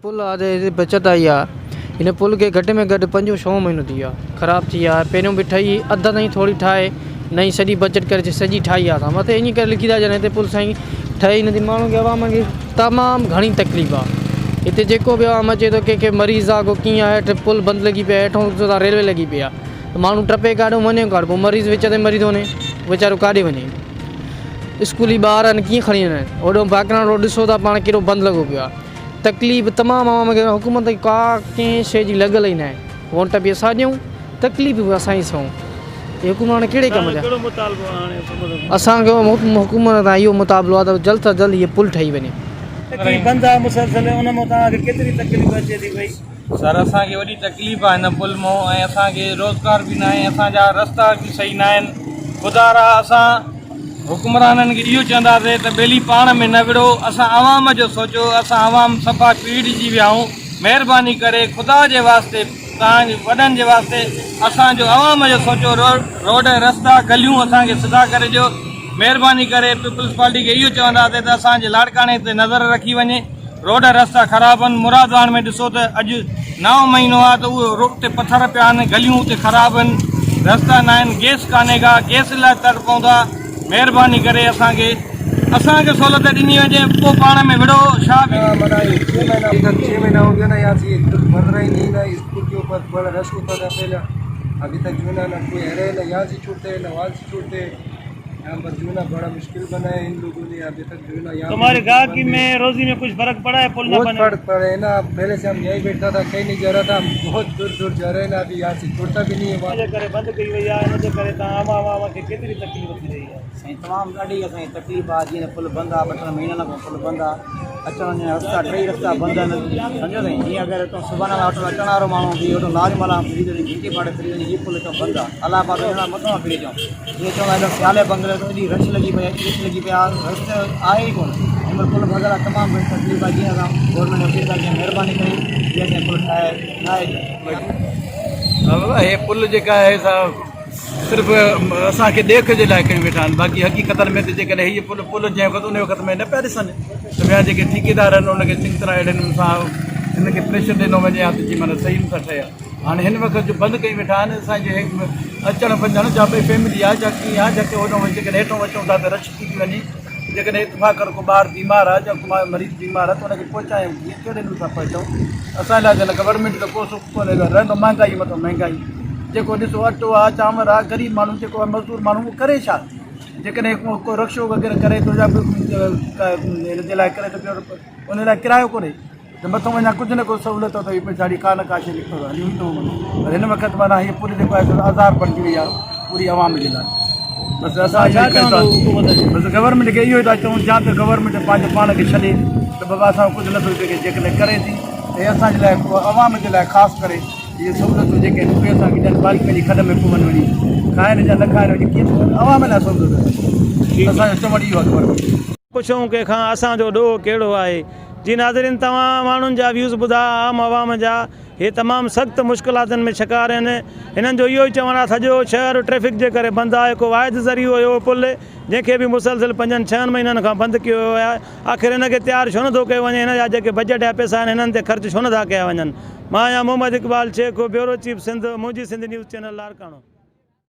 पुल आहे बचत आई आहे। इन पुल के घटि में घटि 5-6 महीनो थी विया ख़राब थी विया। पहिरियों बि ठही अध ताईं थोरी ठाहे नई सॼी बजट करे सॼी ठाही आहे। मथे इन करे लिखी था ॼण हिते पुल साईं ठहे नथी। माण्हू खे आवाम खे तमामु घणी तकलीफ़ आहे। हिते जेको बि आवाम अचे थो कंहिंखे मरीज़ आहे को कीअं आहे हेठि पुल बंदि लॻी पिया हेठों रेलवे लॻी पई आहे त माण्हू टपे काॾो वञे काॾो पोइ मरीज़ विच ते मरी थो वञे वीचारो काॾे वञे। स्कूली ॿार आहिनि कीअं खणी वेंदा आहिनि होॾो बाकरा रोड ॾिसो था पाण कहिड़ो बंदि लॻो पियो आहे। तकलीफ़ तमामु आवाम खे हुकूमत का कंहिं शइ जी लॻल ई न आहे। वोट बि असां ॾियूं तकलीफ़ बि असां ई सहूं। ये हुकूमत हाणे कहिड़े कम जा असांखे हुकूमत सां इहो मुताबिलो आहे त जल्द सां जल्द इहो पुल ठही वञे। सर असांखे वॾी तकलीफ़ आहे हिन पुल मां ऐं असांखे रोज़गार बि न आहे। असांजा रस्ता बि सही न आहिनि। ख़ुदारा असां हुकुमराननि खे इहो चवंदासीं त ॿेली पाण में न विड़ो। असां आवाम जो सोचो। असां आवाम सफ़ा पीड़िजी विया आहियूं। महिरबानी करे ख़ुदा जे वास्ते तव्हांजे वॾनि जे वास्ते असांजो आवाम जो सोचो। रोड रस्ता गलियूं असांखे सिधा करे ॾियो। महिरबानी करे पीपल्स पार्टी खे इहो चवंदासीं त असांजे लाड़काणे ते नज़र रखी वञे। रोड रस्ता ख़राबु आहिनि। मुरादवान में ॾिसो त अॼु 9 महीनो आहे त उहो रोड ते पथर पिया आहिनि। गलियूं उते ख़राबु आहिनि। रस्ता न आहिनि। गैस कान्हे का गैस लाइ तड़पूं था। महिरबानी करे असांखे सहूलियत ॾिनी वञे पोइ पाण में विड़ो छा बि 6 महीना हो गया ना यहाँ से भर रहा ही नहीं ना। स्कूल के ऊपर बड़ा रश होता था पहले। अभी तक जो ना कोई है ना यहाँ से छूटते ना वहाँ से छूटते। यहाँ पर जो ना बड़ा मुश्किल बना है इन लोगों ने। अभी तक जो ना यहाँ तुम्हारे गाँव में रोजी में कुछ फर्क पड़ा है? पुल बहुत फर्क पड़ा है ना। पहले से हम यहीं बैठता था कहीं नहीं जा रहा था। हम बहुत दूर दूर जा रहे हैं ना। अभी यहाँ से छूटता भी नहीं है। बंद कई वही आहे हिन जे करे तव्हां आवाम खे केतिरी तकलीफ़ थी रही आहे? साईं तमामु ॾाढी असांजी तकलीफ़ आहे। जीअं पुल बंदि आहे 2-3 महीना खां पुल बंदि आहे। अचण वञण रस्ता 2 रस्ता बंदि आहिनि। सम्झो साईं जीअं अगरि हितां सुभाणे वटि अचण वारो माण्हू बि हेॾो नाजमाला फिरी थो घिटी पाड़े फिरी वञे। हीअ पुल हितां बंदि आहे। अलाहाबाद वञण मथां फिरी अचूं जीअं चवंदा हेॾो सियाले बंगले ते एॾी रश लॻी पई आहे रश लॻी पई आहे। रस्तो आहे ई कोन। हिन पुल बग़ैर तमामु घणी तकलीफ़ आहे। जीअं असां गवर्नमेंट ऑफिस आहे महिरबानी करे जीअं असां पुल ठाहे हे पुल जेका आहे सिर्फ़ु असांखे ॾेख जे लाइ कयूं वेठा आहिनि। बाक़ी हक़ीक़त में त जेकॾहिं हीअ पुल जंहिं वक़्तु उन वक़्त में न पिया ॾिसनि त ॿिया जेके ठेकेदार आहिनि उनखे चङी तरह अहिड़े सां हिनखे प्रेशर ॾिनो वञे हा त जीअं माना सही नथा ठहे। हाणे हिन वक़्तु जो बंदि कई वेठा आहिनि। असांजे अचणु वञण जा भई फैमिली आहे जा कीअं आहे जाके होॾो जेकॾहिं हेठों अचूं था त रश थी वञे। जेकॾहिं इतफ़ाक़ को ॿार बीमार आहे या को मरीज़ बीमार आहे त उनखे पहुचायूं कीअं कहिड़े नूं था पहुचूं। असां लाइ त गवर्नमेंट त को सुख कोन्हे रहंदो। महांगाई मथां महांगाई जेको ॾिसो अटो आहे चांवर आहे ग़रीब माण्हू जेको आहे मज़दूर माण्हू उहो करे छा। जेकॾहिं को रक्शो वग़ैरह करे थो या हिन जे लाइ करे थो उन लाइ किरायो कोन्हे त मथां वञा कुझु न कुझु सहूलियत त वीचारी का न का शइ लिखो आहे हली थो वञे। पर हिन वक़्तु माना हीअ पुल जेको आहे आज़ार बणिजी वई आहे पूरी आवाम जे लाइ। बसि असां बसि गवर्नमेंट खे इहो था चऊं या त गवर्नमेंट पंहिंजे पाण खे छॾे त बाबा असां कुझु नथो सघे। जेकॾहिं करे थी त इहे असांजे लाइ आवाम जे लाइ ख़ासि करे इहे सहूलियतूं जेके आहिनि उहे असांखे ॾियनि। बाक़ी पंहिंजी खॾ में पोइ वञी खाइण जा न खाइण जी कीअं आवाम लाइ सहूलियत असांजो चवणु इहो आहे। गवर्नमेंट पुछूं कंहिंखां असांजो ॾोह कहिड़ो आहे। जी नाज़रीन तव्हां माण्हुनि जा व्यूज़ ॿुधा आम आवाम जा। हे तमामु सख़्तु मुश्किलातुनि में शिकार आहिनि। हिननि जो इहो ई चवणु आहे सॼो शहर ट्रैफ़िक जे करे बंदि आहे। को वाहिद ज़रियो हुयो पुल जंहिंखे बि मुसलसिल 5-6 महीननि खां बंदि कयो वियो आहे। आख़िर हिनखे तयारु छो नथो कयो वञे। हिन जा जेके बजट जा पैसा आहिनि हिननि ते ख़र्च छो नथा कया वञनि। मां आहियां मोहम्मद इक़बाल शेख ब्यूरो चीफ सिंध मुंहिंजी सिंध न्यूज़ चैनल लाड़काणो।